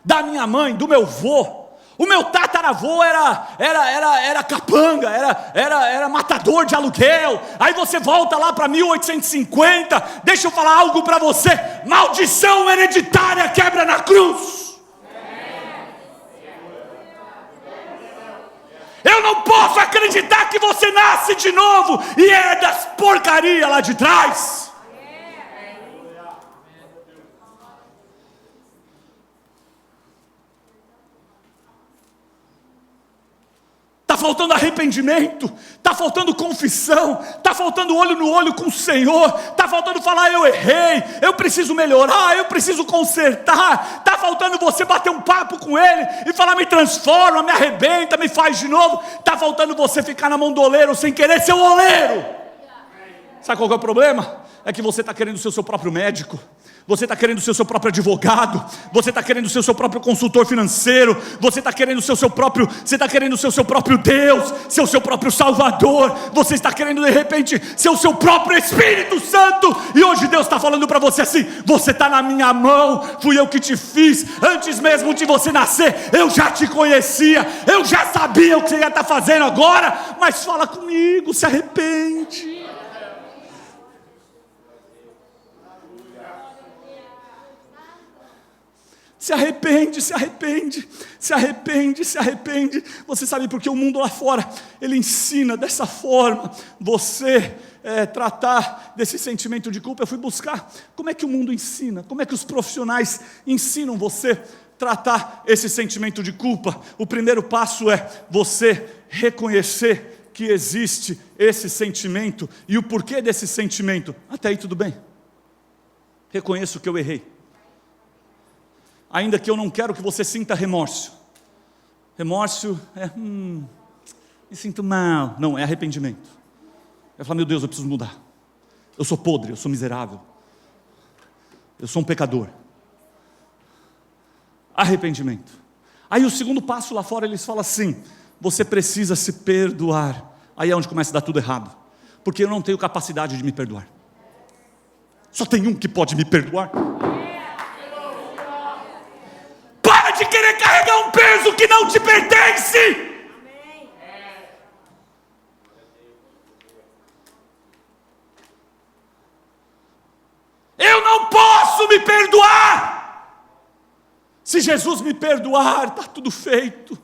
da minha mãe, do meu vô. O meu tataravô era capanga, era matador de aluguel. Aí você volta lá para 1850, deixa eu falar algo para você: maldição hereditária quebra na cruz. Eu não posso acreditar que você nasce de novo e herda as porcaria lá de trás. Está faltando arrependimento, está faltando confissão, está faltando olho no olho com o Senhor, está faltando falar: eu errei, eu preciso melhorar, eu preciso consertar. Está faltando você bater um papo com Ele e falar: me transforma, me arrebenta, me faz de novo. Está faltando você ficar na mão do oleiro sem querer ser o oleiro. Sabe qual que é o problema? É que você está querendo ser o seu próprio médico, você está querendo ser o seu próprio advogado, você está querendo ser o seu próprio consultor financeiro, você está querendo ser o seu próprio, você está querendo ser o seu próprio Deus, ser o seu próprio Salvador, você está querendo de repente ser o seu próprio Espírito Santo. E hoje Deus está falando para você assim: você está na minha mão, fui eu que te fiz, antes mesmo de você nascer, eu já te conhecia, eu já sabia o que você ia estar fazendo agora, mas fala comigo, se arrepende. Se arrepende, se arrepende, se arrepende, se arrepende. Você sabe porque o mundo lá fora, ele ensina dessa forma, você tratar desse sentimento de culpa. Eu fui buscar como é que o mundo ensina, como é que os profissionais ensinam você tratar esse sentimento de culpa. O primeiro passo é você reconhecer que existe esse sentimento e o porquê desse sentimento. Até aí tudo bem, reconheço que eu errei. Ainda que eu não quero que você sinta remorso. Remorso é, me sinto mal. Não, é arrependimento. É falar: meu Deus, eu preciso mudar. Eu sou podre, eu sou miserável. Eu sou um pecador. Arrependimento. Aí o segundo passo lá fora, eles falam assim: você precisa se perdoar. Aí é onde começa a dar tudo errado. Porque eu não tenho capacidade de me perdoar. Só tem um que pode me perdoar. De querer carregar um peso que não te pertence. Amém. Eu não posso me perdoar. Se Jesus me perdoar, está tudo feito.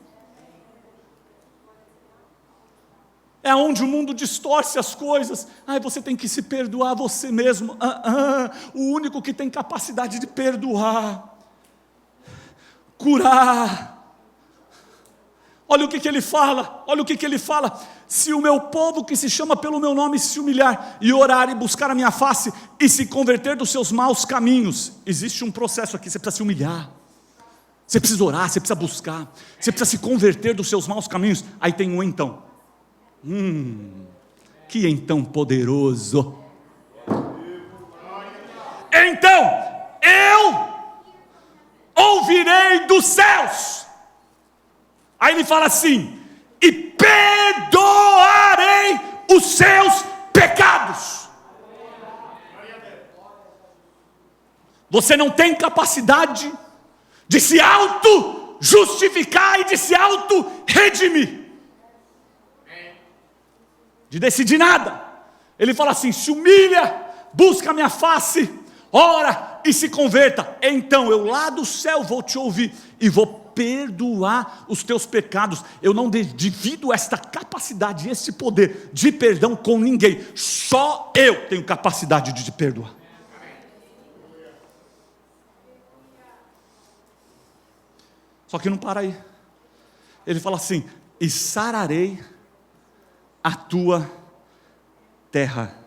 É onde o mundo distorce as coisas. Você tem que se perdoar você mesmo. O único que tem capacidade de perdoar, curar. Olha o que ele fala, olha o que ele fala: se o meu povo que se chama pelo meu nome se humilhar e orar e buscar a minha face e se converter dos seus maus caminhos. Existe um processo aqui, você precisa se humilhar, você precisa orar, você precisa buscar, você precisa se converter dos seus maus caminhos. Aí tem um então. Que então poderoso. Então eu ouvirei dos céus. Aí ele fala assim: e perdoarei os seus pecados. Você não tem capacidade de se auto-justificar e de se auto-redimir, de decidir nada. Ele fala assim: se humilha, busca a minha face, ora e se converta, então eu lá do céu vou te ouvir e vou perdoar os teus pecados. Eu não divido esta capacidade, esse poder de perdão com ninguém. Só eu tenho capacidade de te perdoar. Só que não para aí. Ele fala assim: e sararei a tua terra.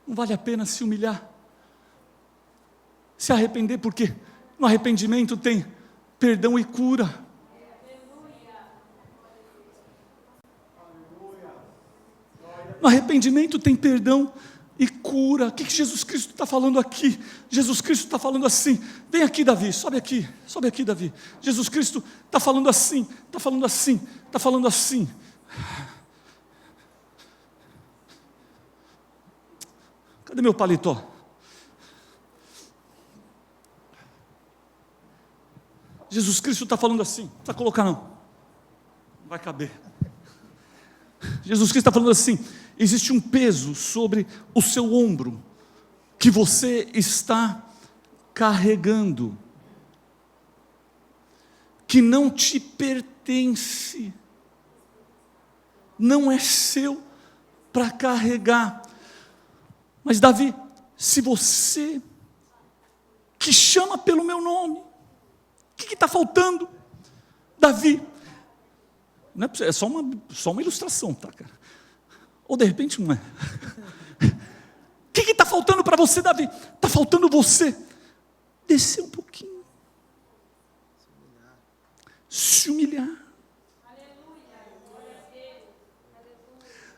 Não vale a pena se humilhar, se arrepender, porque no arrependimento tem perdão e cura. No arrependimento tem perdão e cura. O que Jesus Cristo está falando aqui? Jesus Cristo está falando assim: vem aqui, Davi, sobe aqui, Davi. Jesus Cristo está falando assim, está falando assim. Cadê meu paletó? Jesus Cristo está falando assim, não precisa colocar não vai caber. Jesus Cristo está falando assim: existe um peso sobre o seu ombro, que você está carregando, que não te pertence, não é seu para carregar. Mas Davi, se você que chama pelo meu nome, o que está faltando? Davi, não é só uma ilustração, tá, cara? Ou de repente não é. O que está faltando para você, Davi? Está faltando você descer um pouquinho, se humilhar.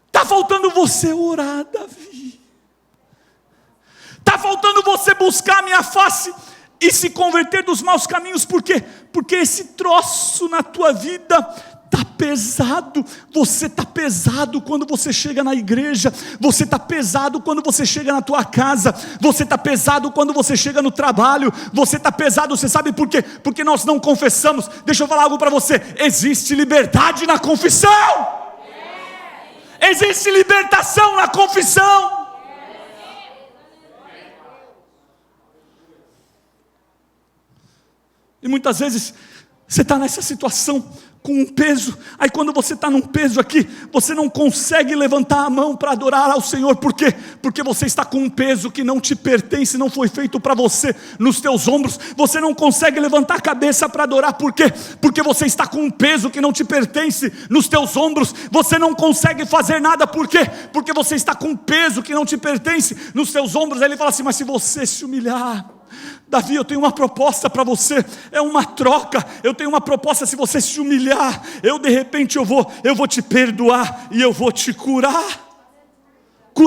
Está faltando você orar, Davi. Está faltando você buscar a minha face e se converter dos maus caminhos. Por quê? Porque esse troço na tua vida está pesado. Você está pesado quando você chega na igreja, você está pesado quando você chega na tua casa, você está pesado quando você chega no trabalho, você está pesado, você sabe por quê? Porque nós não confessamos. Deixa eu falar algo para você: existe liberdade na confissão, existe libertação na confissão. E muitas vezes você está nessa situação com um peso, aí quando você está num peso aqui, você não consegue levantar a mão para adorar ao Senhor. Por quê? Porque você está com um peso que não te pertence, não foi feito para você, nos teus ombros. Você não consegue levantar a cabeça para adorar. Por quê? Porque você está com um peso que não te pertence nos teus ombros. Você não consegue fazer nada. Por quê? Porque você está com um peso que não te pertence nos teus ombros. Aí ele fala assim: mas se você se humilhar, Davi, eu tenho uma proposta para você, é uma troca. Eu tenho uma proposta: se você se humilhar, de repente eu vou te perdoar e eu vou te curar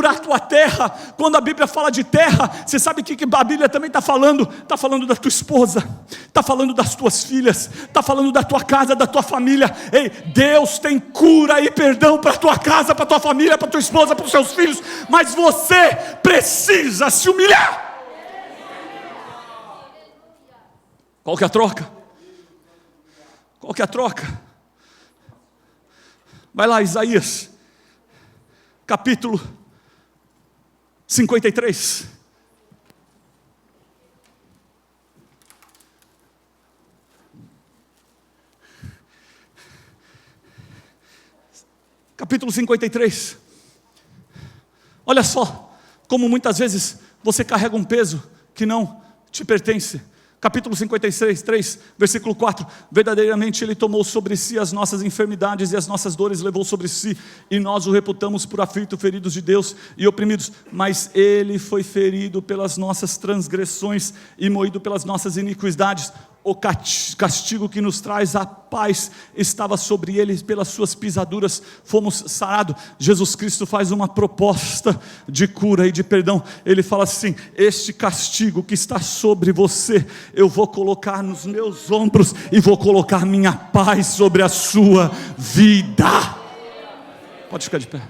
a tua terra. Quando a Bíblia fala de terra, você sabe o que a Bíblia também está falando? Está falando da tua esposa, está falando das tuas filhas, está falando da tua casa, da tua família. Ei, Deus tem cura e perdão para a tua casa, para a tua família, para a tua esposa, para os seus filhos, mas você precisa se humilhar. Qual que é a troca? Qual que é a troca? Vai lá, Isaías, capítulo 53. Capítulo 53. Olha só, como muitas vezes você carrega um peso que não te pertence. Capítulo 53, 3, versículo 4: verdadeiramente Ele tomou sobre si as nossas enfermidades e as nossas dores levou sobre si, e nós o reputamos por aflito, feridos de Deus e oprimidos, mas Ele foi ferido pelas nossas transgressões e moído pelas nossas iniquidades. O castigo que nos traz a paz estava sobre Ele, pelas suas pisaduras fomos sarados. Jesus Cristo faz uma proposta de cura e de perdão. Ele fala assim: este castigo que está sobre você, eu vou colocar nos meus ombros e vou colocar minha paz sobre a sua vida. Pode ficar de pé.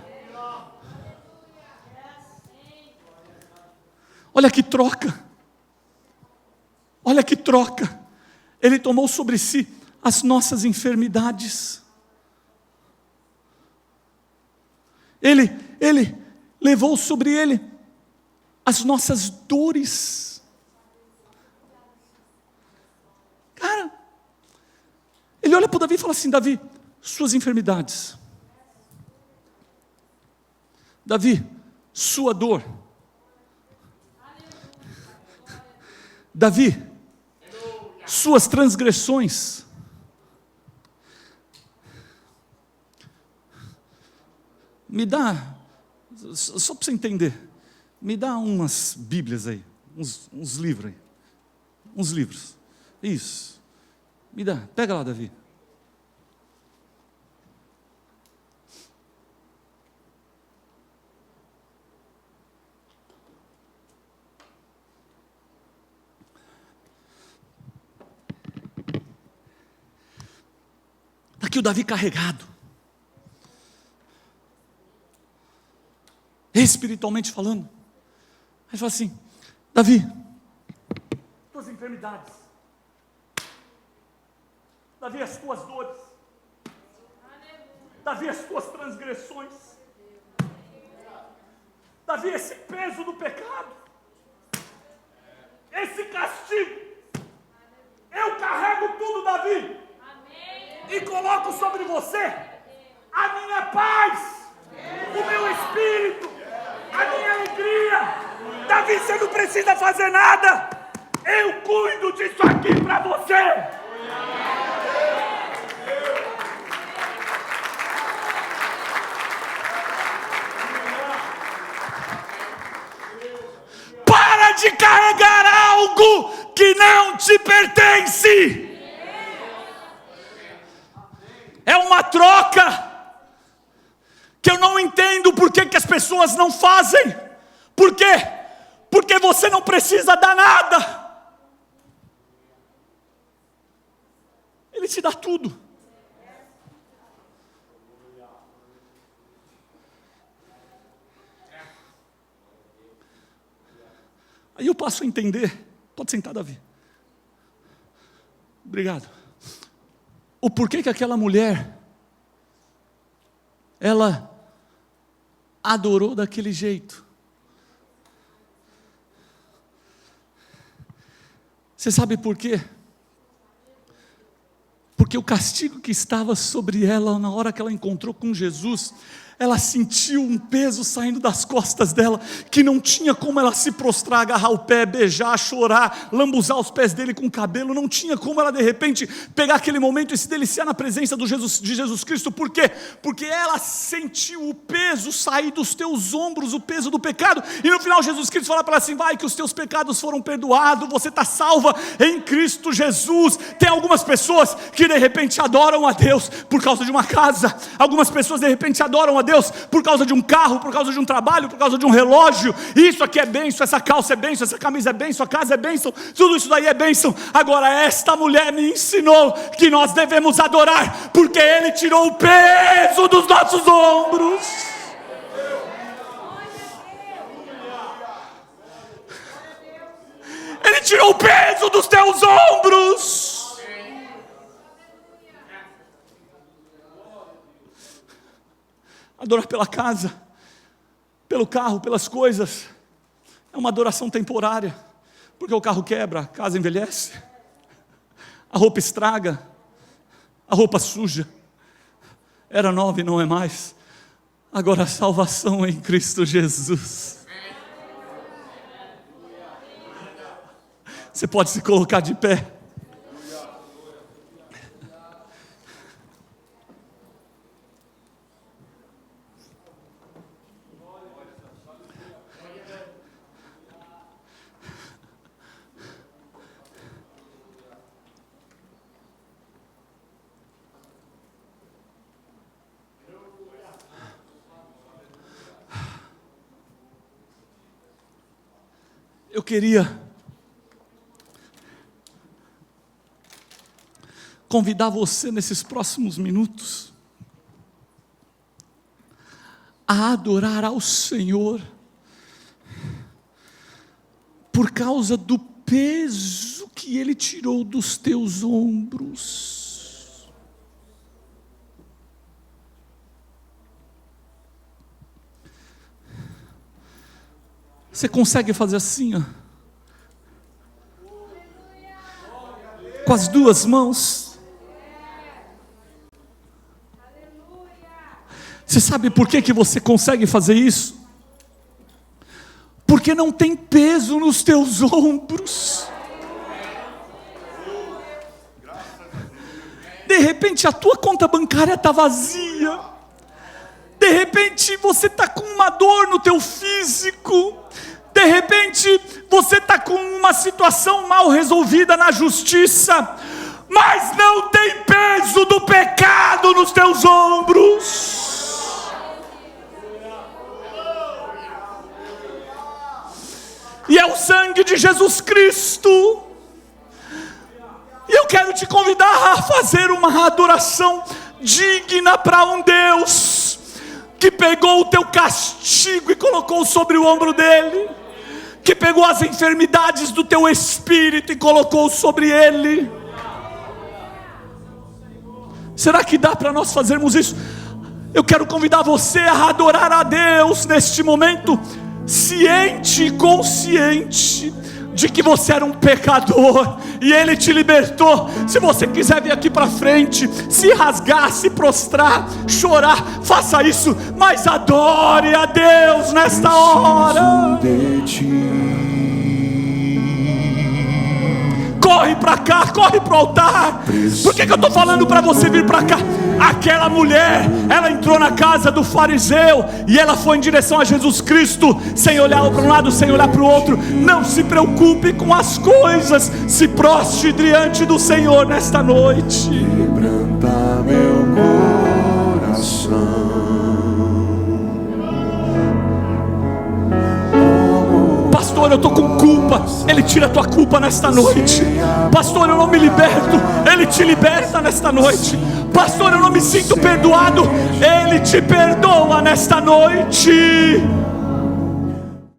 Olha que troca. Olha que troca. Ele tomou sobre si as nossas enfermidades. Ele levou sobre Ele as nossas dores. Cara, Ele olha para o Davi e fala assim: Davi, suas enfermidades. Davi, sua dor. Davi, suas transgressões. Me dá, só para você entender, me dá umas bíblias aí, uns livros aí, uns livros, isso, me dá, pega lá, Davi. Está aqui o Davi carregado, espiritualmente falando. Aí fala assim: Davi, tuas enfermidades, Davi, as tuas dores, Davi, as tuas transgressões, Davi, esse peso do pecado, esse castigo, eu carrego tudo, Davi, e coloco sobre você a minha paz, o meu espírito, a minha alegria. Davi, você não precisa fazer nada, eu cuido disso aqui para você. Para de carregar algo que não te pertence. É uma troca que eu não entendo por que as pessoas não fazem. Por quê? Porque você não precisa dar nada. Ele te dá tudo. Aí eu passo a entender. Pode sentar, Davi. Obrigado. O porquê que aquela mulher, ela adorou daquele jeito. Você sabe por quê? Porque o castigo que estava sobre ela na hora que ela encontrou com Jesus, ela sentiu um peso saindo das costas dela, que não tinha como ela se prostrar, agarrar o pé, beijar, chorar, lambuzar os pés dele com o cabelo, não tinha como ela de repente pegar aquele momento e se deliciar na presença de Jesus Cristo. Por quê? Porque ela sentiu o peso sair dos teus ombros, o peso do pecado, e no final Jesus Cristo fala para ela assim: vai que os teus pecados foram perdoados, você está salva em Cristo Jesus. Tem algumas pessoas que de repente adoram a Deus por causa de uma casa, algumas pessoas de repente adoram a Deus por causa de um carro, por causa de um trabalho, por causa de um relógio. Isso aqui é bênção, essa calça é bênção, essa camisa é bênção, a casa é bênção, tudo isso daí é bênção. Agora esta mulher me ensinou que nós devemos adorar, porque Ele tirou o peso dos nossos ombros. Ele tirou o peso dos teus ombros. Adorar pela casa, pelo carro, pelas coisas, é uma adoração temporária, porque o carro quebra, a casa envelhece, a roupa estraga, a roupa suja, era nova e não é mais. Agora a salvação é em Cristo Jesus. Você pode se colocar de pé. Eu queria convidar você nesses próximos minutos a adorar ao Senhor por causa do peso que Ele tirou dos teus ombros. Você consegue fazer assim, ó, com as duas mãos? Você sabe por que você consegue fazer isso? Porque não tem peso nos teus ombros. De repente a tua conta bancária está vazia. De repente você está com uma dor no teu físico. De repente você está com uma situação mal resolvida na justiça. Mas não tem peso do pecado nos teus ombros. E é o sangue de Jesus Cristo. E eu quero te convidar a fazer uma adoração digna para um Deus que pegou o teu castigo e colocou sobre o ombro dele, que pegou as enfermidades do teu espírito e colocou sobre ele. Será que dá para nós fazermos isso? Eu quero convidar você a adorar a Deus neste momento, ciente e consciente de que você era um pecador e Ele te libertou. Se você quiser vir aqui para frente, se rasgar, se prostrar, chorar, faça isso, mas adore a Deus nesta hora. Corre para cá, corre para o altar. Por que eu estou falando para você vir para cá? Aquela mulher, ela entrou na casa do fariseu e ela foi em direção a Jesus Cristo, sem olhar para um lado, sem olhar para o outro. Não se preocupe com as coisas, se prostre diante do Senhor nesta noite. Quebranta meu coração. Pastor, eu estou com culpa. Ele tira a tua culpa nesta noite. Pastor, eu não me liberto. Ele te liberta nesta noite. Pastor, eu não me sinto perdoado. Ele te perdoa nesta noite.